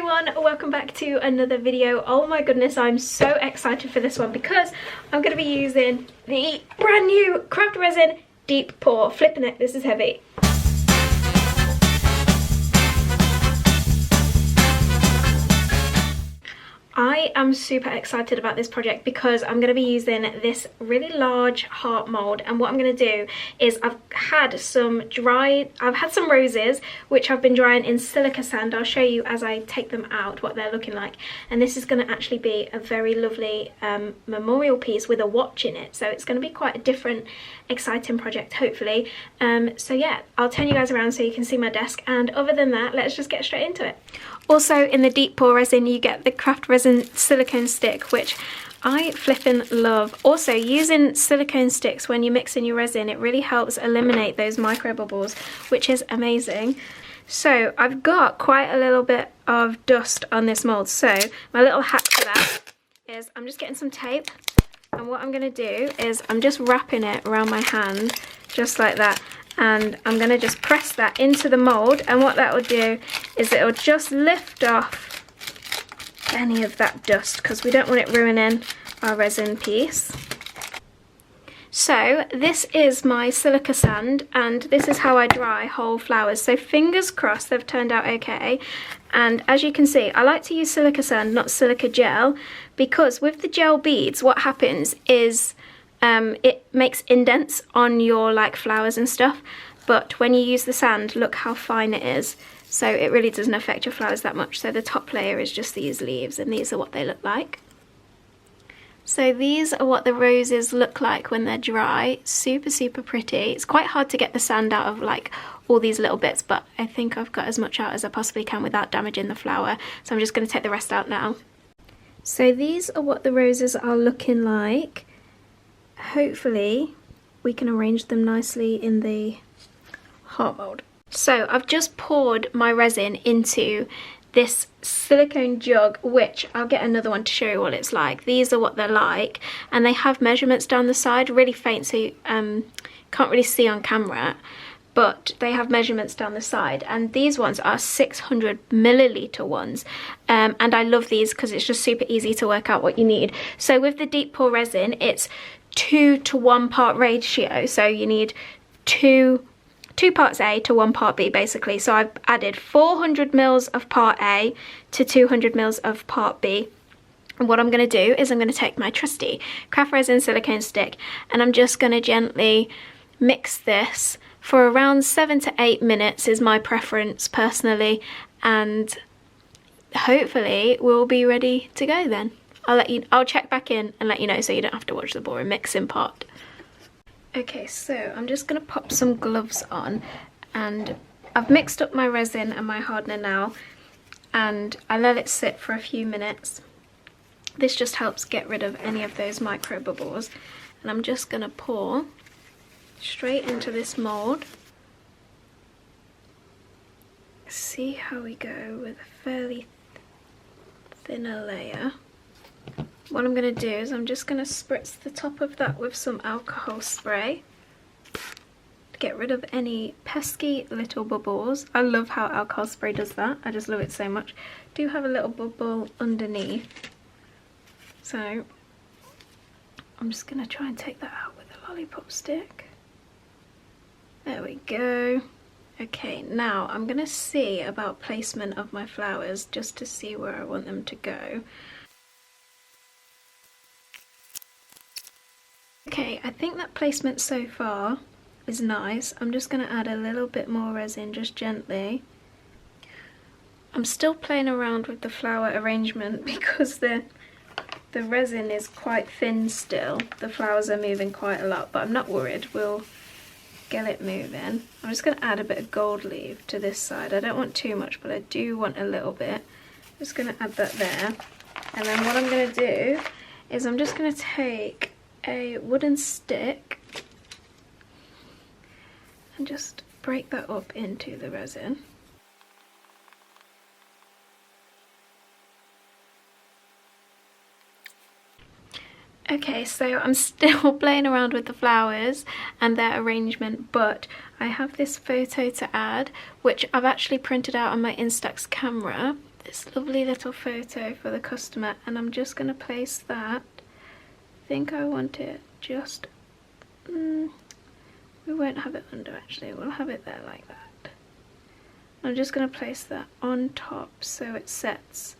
everyone, welcome back to another video. Oh my goodness, I'm so excited for this one because I'm going to be using the brand new Craft Resin Deep Pour. Flipping it, this is heavy. I am super excited about this project because I'm going to be using this really large heart mold, and what I'm going to do is I've had some roses which I've been drying in silica sand. I'll show you as I take them out what they're looking like, and this is going to actually be a very lovely memorial piece with a watch in it, so it's going to be quite a different exciting project hopefully. So yeah, I'll turn you guys around so you can see my desk, and other than that, let's just get straight into it. Also in the Deep Pour Resin you get the Craft Resin silicone stick, which I flippin' love. Also, using silicone sticks when you're mixing your resin, it really helps eliminate those micro bubbles, which is amazing. So I've got quite a little bit of dust on this mold, so my little hack for that is I'm just getting some tape, and what I'm going to do is I'm just wrapping it around my hand just like that, and I'm going to just press that into the mold, and what that will do is it will just lift off any of that dust because we don't want it ruining our resin piece. So this is my silica sand, and this is how I dry whole flowers, so fingers crossed they've turned out okay. And as you can see, I like to use silica sand, not silica gel, because with the gel beads what happens is it makes indents on your flowers and stuff, but when you use the sand, look how fine it is, so it really doesn't affect your flowers that much. So the top layer is just these leaves, and these are what they look like. So these are what the roses look like when they're dry. Super pretty. It's quite hard to get the sand out of all these little bits, but I think I've got as much out as I possibly can without damaging the flower, so I'm just going to take the rest out now. So these are what the roses are looking like. Hopefully we can arrange them nicely in the heart mold. So I've just poured my resin into this silicone jug, which I'll get another one to show you what it's like. These are what they're like, and they have measurements down the side, really faint, so you can't really see on camera, but they have measurements down the side, and these ones are 600 milliliter ones, and I love these because it's just super easy to work out what you need. So with the Deep Pour Resin, it's 2 to 1 part ratio, so you need two parts A to 1 part B basically. So I've added 400 mils of part A to 200 mils of part B. And what I'm going to do is I'm going to take my trusty Craft Resin silicone stick, and I'm just going to gently mix this for around 7 to 8 minutes is my preference personally, and hopefully we'll be ready to go then. I'll check back in and let you know so you don't have to watch the boring mixing part. Okay, so I'm just going to pop some gloves on, and I've mixed up my resin and my hardener now, and I let it sit for a few minutes. This just helps get rid of any of those micro bubbles, and I'm just going to pour straight into this mold. See how we go with a fairly thinner layer. What I'm going to do is I'm just going to spritz the top of that with some alcohol spray to get rid of any pesky little bubbles. I love how alcohol spray does that. I just love it so much. Do have a little bubble underneath, so I'm just going to try and take that out with a lollipop stick. There we go. Okay, now I'm going to see about placement of my flowers just to see where I want them to go. Okay, I think that placement so far is nice. I'm just going to add a little bit more resin, just gently. I'm still playing around with the flower arrangement because the resin is quite thin still. The flowers are moving quite a lot, but I'm not worried. We'll get it moving. I'm just going to add a bit of gold leaf to this side. I don't want too much, but I do want a little bit. I'm just going to add that there. And then what I'm going to do is I'm just going to take a wooden stick and just break that up into the resin. Okay, so I'm still playing around with the flowers and their arrangement, but I have this photo to add, which I've actually printed out on my Instax camera. this lovely little photo for the customer, and I'm just going to place that. I think I want it just, we won't have it under actually, we'll have it there like that. I'm just going to place that on top so it sets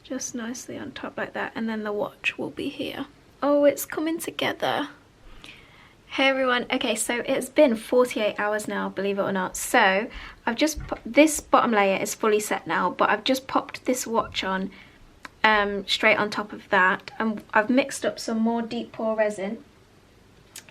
just nicely on top like that, and then the watch will be here. Oh, it's coming together. Hey everyone, okay, so it's been 48 hours now, believe it or not. So I've just this bottom layer is fully set now, but I've just popped this watch on straight on top of that, and I've mixed up some more Deep Pour Resin.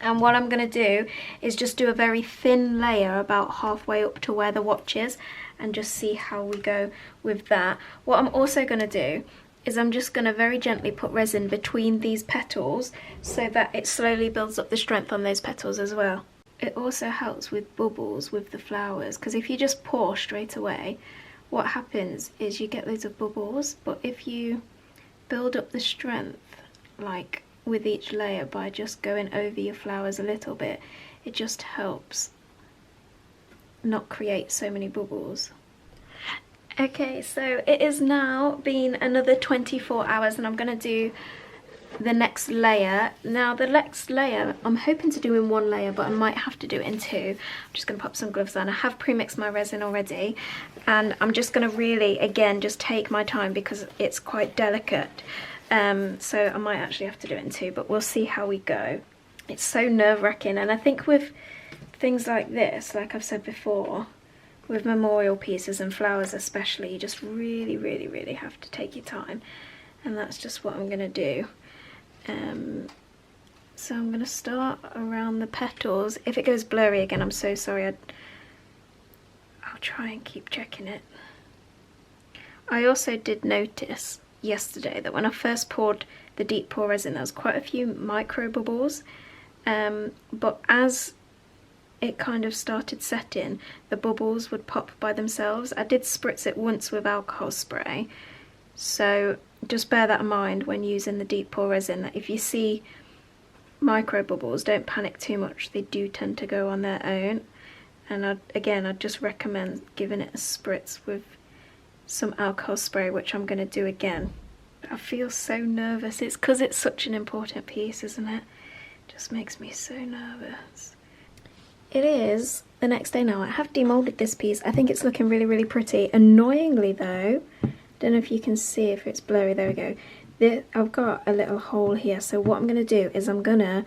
And what I'm going to do is just do a very thin layer about halfway up to where the watch is, and just see how we go with that. What I'm also going to do is I'm just going to very gently put resin between these petals so that it slowly builds up the strength on those petals as well. It also helps with bubbles with the flowers, because if you just pour straight away, what happens is you get loads of bubbles, but if you build up the strength like with each layer by just going over your flowers a little bit, it just helps not create so many bubbles. Okay, so it is now been another 24 hours and I'm going to do the next layer. Now the next layer I'm hoping to do in one layer, but I might have to do it in two. I'm just going to pop some gloves on. I have pre-mixed my resin already, and I'm just going to really, again, just take my time because it's quite delicate. So I might actually have to do it in two, but we'll see how we go. It's so nerve-wracking, and I think with things like this, like I've said before, with memorial pieces and flowers especially, you just really have to take your time, and that's just what I'm going to do. So I'm going to start around the petals. If it goes blurry again, I'm so sorry. I'll try and keep checking it. I also did notice yesterday that when I first poured the Deep Pour Resin, there was quite a few micro bubbles, but as it kind of started setting, the bubbles would pop by themselves. I did spritz it once with alcohol spray, so just bear that in mind when using the Deep Pour Resin, that if you see micro bubbles, don't panic too much. They do tend to go on their own, and I'd just recommend giving it a spritz with some alcohol spray, which I'm going to do again. I feel so nervous. It's because it's such an important piece, isn't it? It just makes me so nervous. It is the next day now. I have demolded this piece. I think it's looking really pretty. Annoyingly though, don't know if you can see, if it's blurry, there we go. I've got a little hole here, so what I'm going to do is I'm going to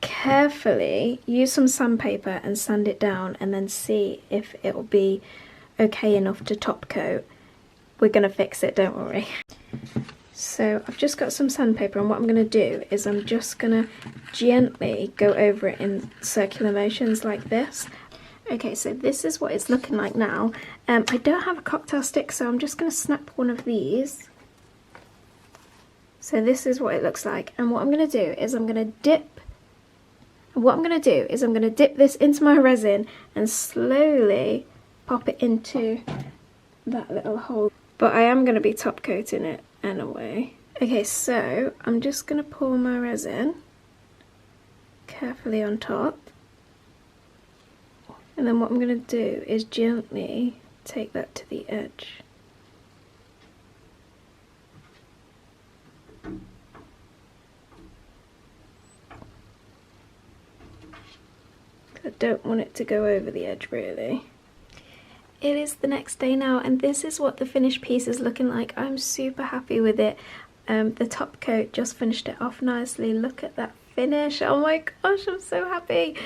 carefully use some sandpaper and sand it down, and then see if it'll be okay enough to top coat. We're going to fix it, don't worry. So I've just got some sandpaper, and what I'm going to do is I'm just going to gently go over it in circular motions like this. Okay, so this is what it's looking like now. I don't have a cocktail stick, so I'm just going to snap one of these. So this is what it looks like, and what I'm going to do is I'm going to dip this into my resin and slowly pop it into that little hole. But I am going to be top coating it anyway. Okay, so I'm just going to pour my resin carefully on top, and then what I'm going to do is gently take that to the edge. I don't want it to go over the edge really. It is the next day now, and this is what the finished piece is looking like. I'm super happy with it. The top coat just finished it off nicely. Look at that finish. Oh my gosh, I'm so happy.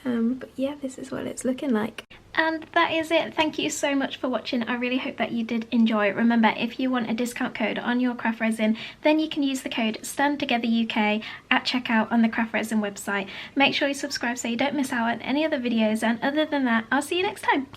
But yeah, this is what it's looking like. And that is it. Thank you so much for watching. I really hope that you did enjoy. Remember, if you want a discount code on your Craft Resin, then you can use the code STANDTOGETHERUK at checkout on the Craft Resin website. Make sure you subscribe so you don't miss out on any other videos, and other than that, I'll see you next time.